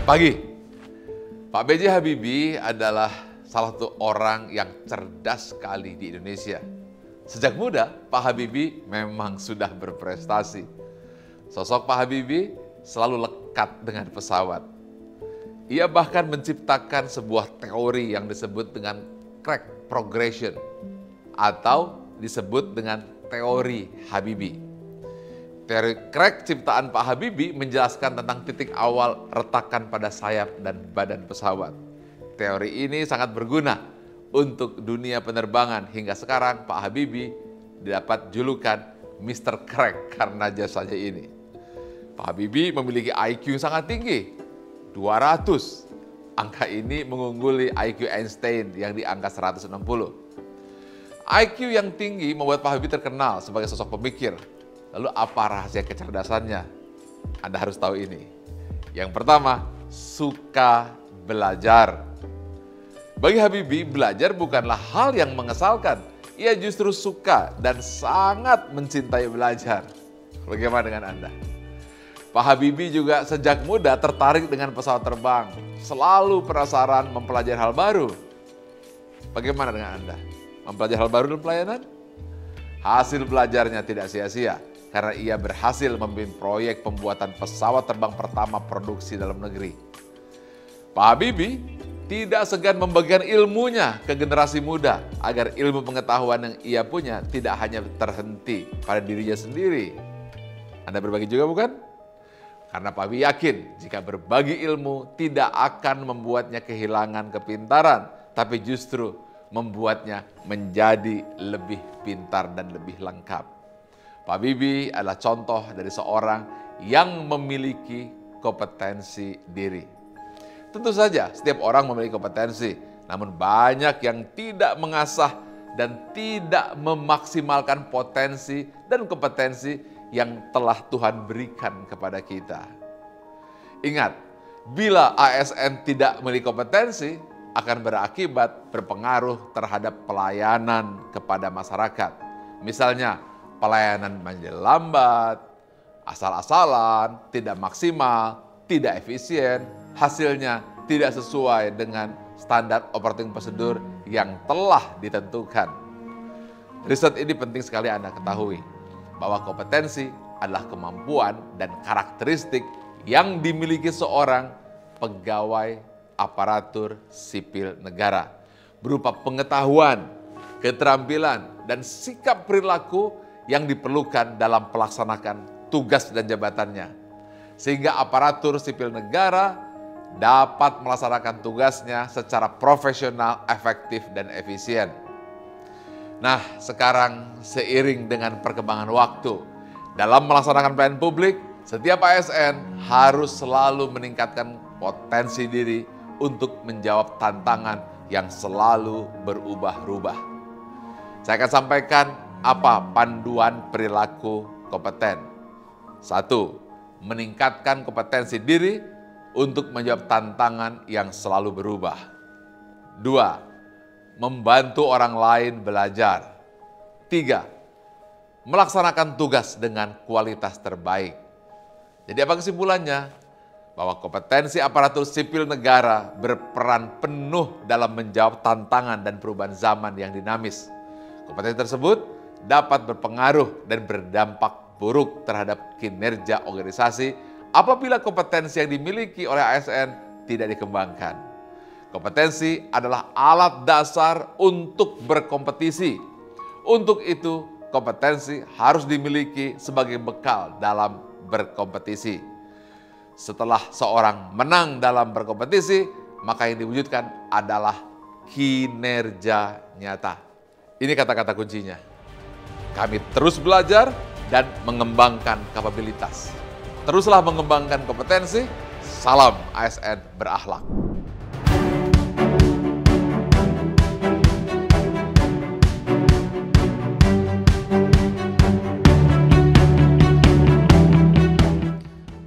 pagi. Pak B.J. Habibie adalah salah satu orang yang cerdas sekali di Indonesia. Sejak muda, Pak Habibie memang sudah berprestasi. Sosok Pak Habibie selalu lekat dengan pesawat. Ia bahkan menciptakan sebuah teori yang disebut dengan crack progression atau disebut dengan teori Habibie. Teori crack ciptaan Pak Habibie menjelaskan tentang titik awal retakan pada sayap dan badan pesawat. Teori ini sangat berguna untuk dunia penerbangan hingga sekarang Pak Habibie dapat julukan Mr. Crack karena jasanya ini. Pak Habibie memiliki IQ sangat tinggi, 200. Angka ini mengungguli IQ Einstein yang di angka 160. IQ yang tinggi membuat Pak Habibie terkenal sebagai sosok pemikir. Lalu apa rahasia kecerdasannya? Anda harus tahu ini. Yang pertama, suka belajar. Bagi Habibie, belajar bukanlah hal yang mengesalkan. Ia justru suka dan sangat mencintai belajar. Bagaimana dengan Anda? Pak Habibie juga sejak muda tertarik dengan pesawat terbang. Selalu penasaran mempelajari hal baru. Bagaimana dengan Anda? Mempelajari hal baru dalam pelayanan? Hasil belajarnya tidak sia-sia karena ia berhasil memimpin proyek pembuatan pesawat terbang pertama produksi dalam negeri. Pak Habibie tidak segan membagikan ilmunya ke generasi muda agar ilmu pengetahuan yang ia punya tidak hanya terhenti pada dirinya sendiri. Anda berbagi juga bukan? Karena Pak Habibie yakin jika berbagi ilmu tidak akan membuatnya kehilangan kepintaran, tapi justru membuatnya menjadi lebih pintar dan lebih lengkap. Pak Habibie adalah contoh dari seorang yang memiliki kompetensi diri. Tentu saja setiap orang memiliki kompetensi, namun banyak yang tidak mengasah dan tidak memaksimalkan potensi dan kompetensi yang telah Tuhan berikan kepada kita. Ingat, bila ASN tidak memiliki kompetensi, akan berakibat berpengaruh terhadap pelayanan kepada masyarakat. Misalnya, pelayanan menjadi lambat, asal-asalan, tidak maksimal, tidak efisien, hasilnya tidak sesuai dengan standar operating prosedur yang telah ditentukan. Riset ini penting sekali Anda ketahui, bahwa kompetensi adalah kemampuan dan karakteristik yang dimiliki seorang pegawai aparatur sipil negara, berupa pengetahuan, keterampilan, dan sikap perilaku yang diperlukan dalam pelaksanakan tugas dan jabatannya. Sehingga aparatur sipil negara dapat melaksanakan tugasnya secara profesional, efektif, dan efisien. Nah, sekarang seiring dengan perkembangan waktu, dalam melaksanakan pelayanan publik, setiap ASN harus selalu meningkatkan potensi diri untuk menjawab tantangan yang selalu berubah-ubah. Saya akan sampaikan apa panduan perilaku kompeten. 1. Meningkatkan kompetensi diri untuk menjawab tantangan yang selalu berubah. 2. Membantu orang lain belajar. 3. Melaksanakan tugas dengan kualitas terbaik. Jadi apa kesimpulannya? Bahwa kompetensi aparatur sipil negara berperan penuh dalam menjawab tantangan dan perubahan zaman yang dinamis. Kompetensi tersebut dapat berpengaruh dan berdampak buruk terhadap kinerja organisasi apabila kompetensi yang dimiliki oleh ASN tidak dikembangkan. Kompetensi adalah alat dasar untuk berkompetisi. Untuk itu, kompetensi harus dimiliki sebagai bekal dalam berkompetisi. Setelah seorang menang dalam berkompetisi, maka yang diwujudkan adalah kinerja nyata. Ini kata-kata kuncinya. Kami terus belajar dan mengembangkan kapabilitas. Teruslah mengembangkan kompetensi. Salam ASN berakhlak.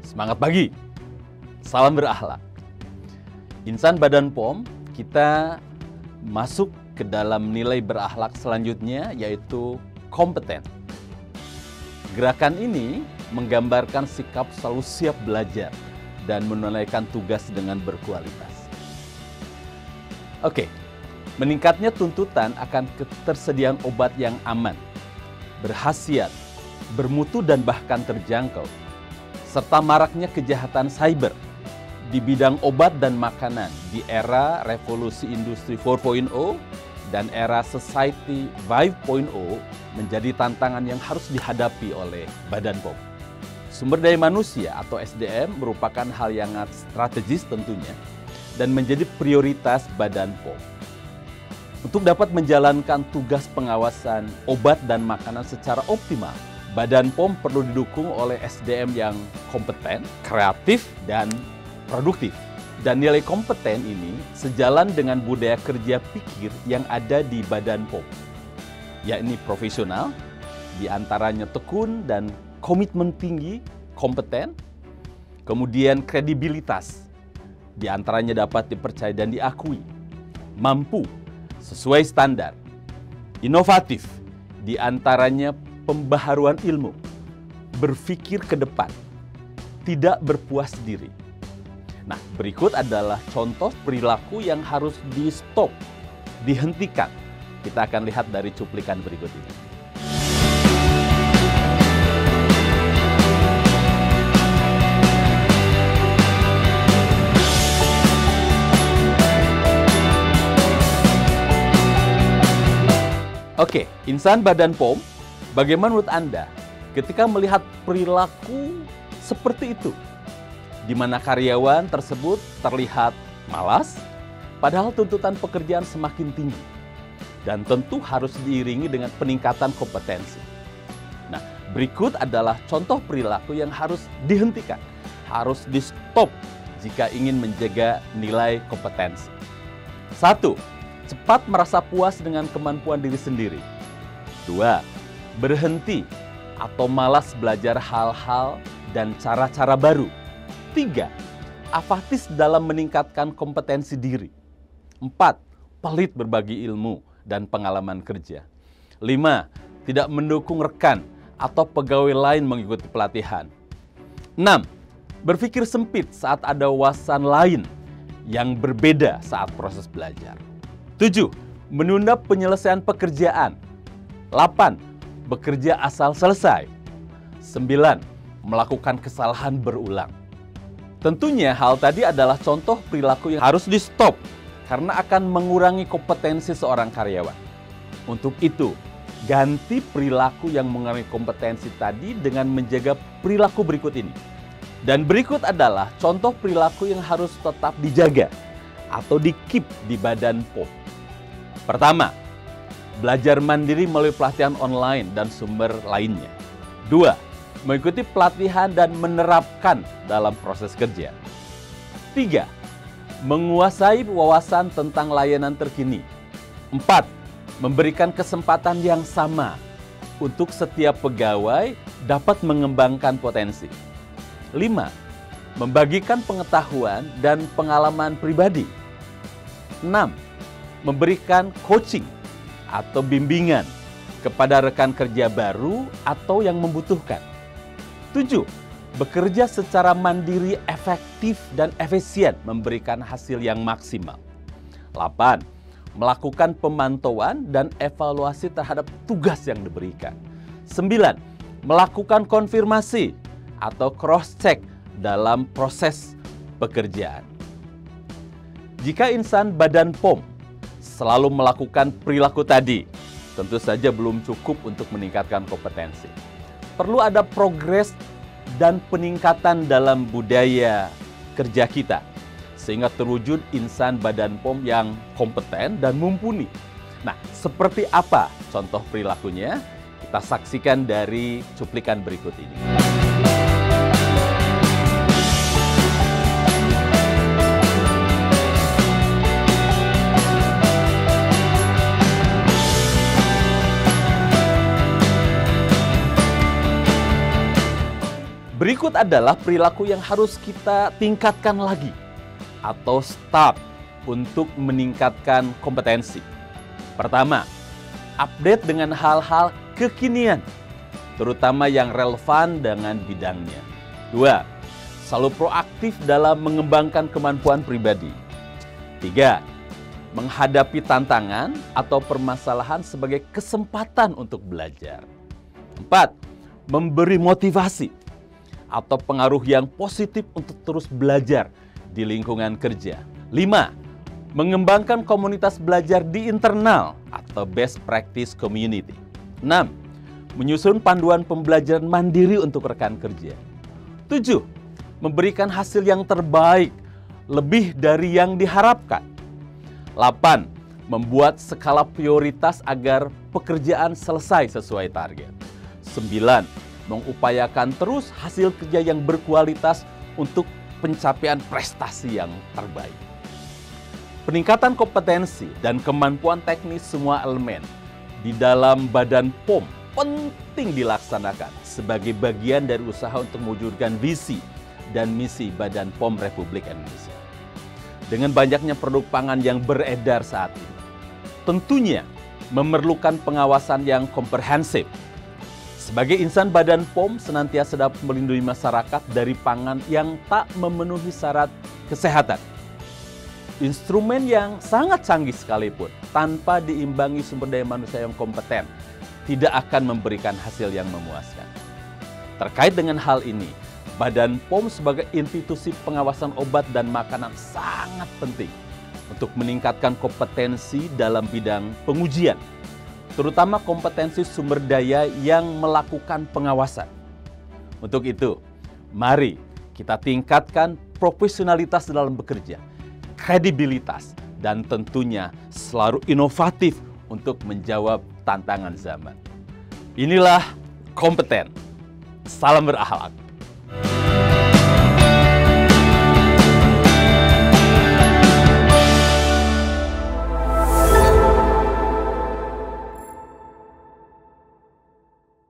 Semangat pagi, salam berakhlak. Insan Badan POM, kita masuk ke dalam nilai berakhlak selanjutnya, yaitu kompeten. Gerakan ini menggambarkan sikap selalu siap belajar dan menunaikan tugas dengan berkualitas. Oke, meningkatnya tuntutan akan ketersediaan obat yang aman, berkhasiat, bermutu dan bahkan terjangkau, serta maraknya kejahatan cyber di bidang obat dan makanan di era revolusi industri 4.0 dan era society 5.0 menjadi tantangan yang harus dihadapi oleh Badan POM. Sumber daya manusia atau SDM merupakan hal yang sangat strategis tentunya dan menjadi prioritas Badan POM. Untuk dapat menjalankan tugas pengawasan obat dan makanan secara optimal, Badan POM perlu didukung oleh SDM yang kompeten, kreatif, dan produktif. Dan nilai kompeten ini sejalan dengan budaya kerja pikir yang ada di Badan POM, yakni profesional, diantaranya tekun dan komitmen tinggi, kompeten, kemudian kredibilitas, diantaranya dapat dipercaya dan diakui, mampu, sesuai standar, inovatif, diantaranya pembaharuan ilmu, berpikir ke depan, tidak berpuas diri. Nah, berikut adalah contoh perilaku yang harus di-stop, dihentikan. Kita akan lihat dari cuplikan berikut ini. Oke, insan Badan POM, bagaimana menurut Anda ketika melihat perilaku seperti itu? Di mana karyawan tersebut terlihat malas, padahal tuntutan pekerjaan semakin tinggi. Dan tentu harus diiringi dengan peningkatan kompetensi. Nah, berikut adalah contoh perilaku yang harus dihentikan, harus di-stop jika ingin menjaga nilai kompetensi. 1. Cepat merasa puas dengan kemampuan diri sendiri. 2. Berhenti atau malas belajar hal-hal dan cara-cara baru. 3. Apatis dalam meningkatkan kompetensi diri. 4. Pelit berbagi ilmu dan pengalaman kerja. 5. Tidak mendukung rekan atau pegawai lain mengikuti pelatihan. 6. Berpikir sempit saat ada wawasan lain yang berbeda saat proses belajar. 7. Menunda penyelesaian pekerjaan. 8. Bekerja asal selesai. 9. Melakukan kesalahan berulang. Tentunya hal tadi adalah contoh perilaku yang harus di-stop karena akan mengurangi kompetensi seorang karyawan. Untuk itu, ganti perilaku yang mengurangi kompetensi tadi dengan menjaga perilaku berikut ini. Dan berikut adalah contoh perilaku yang harus tetap dijaga atau di-keep di Badan POM. Pertama, belajar mandiri melalui pelatihan online dan sumber lainnya. 2. Mengikuti pelatihan dan menerapkan dalam proses kerja. 3. Menguasai wawasan tentang layanan terkini. 4. Memberikan kesempatan yang sama untuk setiap pegawai dapat mengembangkan potensi. 5. Membagikan pengetahuan dan pengalaman pribadi. 6. Memberikan coaching atau bimbingan kepada rekan kerja baru atau yang membutuhkan. 7. Bekerja secara mandiri, efektif, dan efisien memberikan hasil yang maksimal. 8. Melakukan pemantauan dan evaluasi terhadap tugas yang diberikan. 9. Melakukan konfirmasi atau cross-check dalam proses pekerjaan. Jika insan Badan POM selalu melakukan perilaku tadi, tentu saja belum cukup untuk meningkatkan kompetensi. Perlu ada progres dan peningkatan dalam budaya kerja kita, sehingga terwujud insan Badan POM yang kompeten dan mumpuni. Nah, seperti apa contoh perilakunya? Kita saksikan dari cuplikan berikut ini. Berikut adalah perilaku yang harus kita tingkatkan lagi atau start untuk meningkatkan kompetensi. Pertama, update dengan hal-hal kekinian, terutama yang relevan dengan bidangnya. 2. selalu proaktif dalam mengembangkan kemampuan pribadi. 3. Menghadapi tantangan atau permasalahan sebagai kesempatan untuk belajar. 4. Memberi motivasi atau pengaruh yang positif untuk terus belajar di lingkungan kerja. 5. Mengembangkan komunitas belajar di internal atau best practice community. 6. Menyusun panduan pembelajaran mandiri untuk rekan kerja. 7. Memberikan hasil yang terbaik, lebih dari yang diharapkan. 8. Membuat skala prioritas agar pekerjaan selesai sesuai target. 9. Mengupayakan terus hasil kerja yang berkualitas untuk pencapaian prestasi yang terbaik. Peningkatan kompetensi dan kemampuan teknis semua elemen di dalam Badan POM penting dilaksanakan sebagai bagian dari usaha untuk mewujudkan visi dan misi Badan POM Republik Indonesia. Dengan banyaknya produk pangan yang beredar saat ini, tentunya memerlukan pengawasan yang komprehensif. Sebagai insan Badan POM senantiasa dapat melindungi masyarakat dari pangan yang tak memenuhi syarat kesehatan. Instrumen yang sangat canggih sekalipun, tanpa diimbangi sumber daya manusia yang kompeten, tidak akan memberikan hasil yang memuaskan. Terkait dengan hal ini, Badan POM sebagai institusi pengawasan obat dan makanan sangat penting untuk meningkatkan kompetensi dalam bidang pengujian, terutama kompetensi sumber daya yang melakukan pengawasan. Untuk itu, mari kita tingkatkan profesionalitas dalam bekerja, kredibilitas, dan tentunya selalu inovatif untuk menjawab tantangan zaman. Inilah kompeten. Salam berakhlak.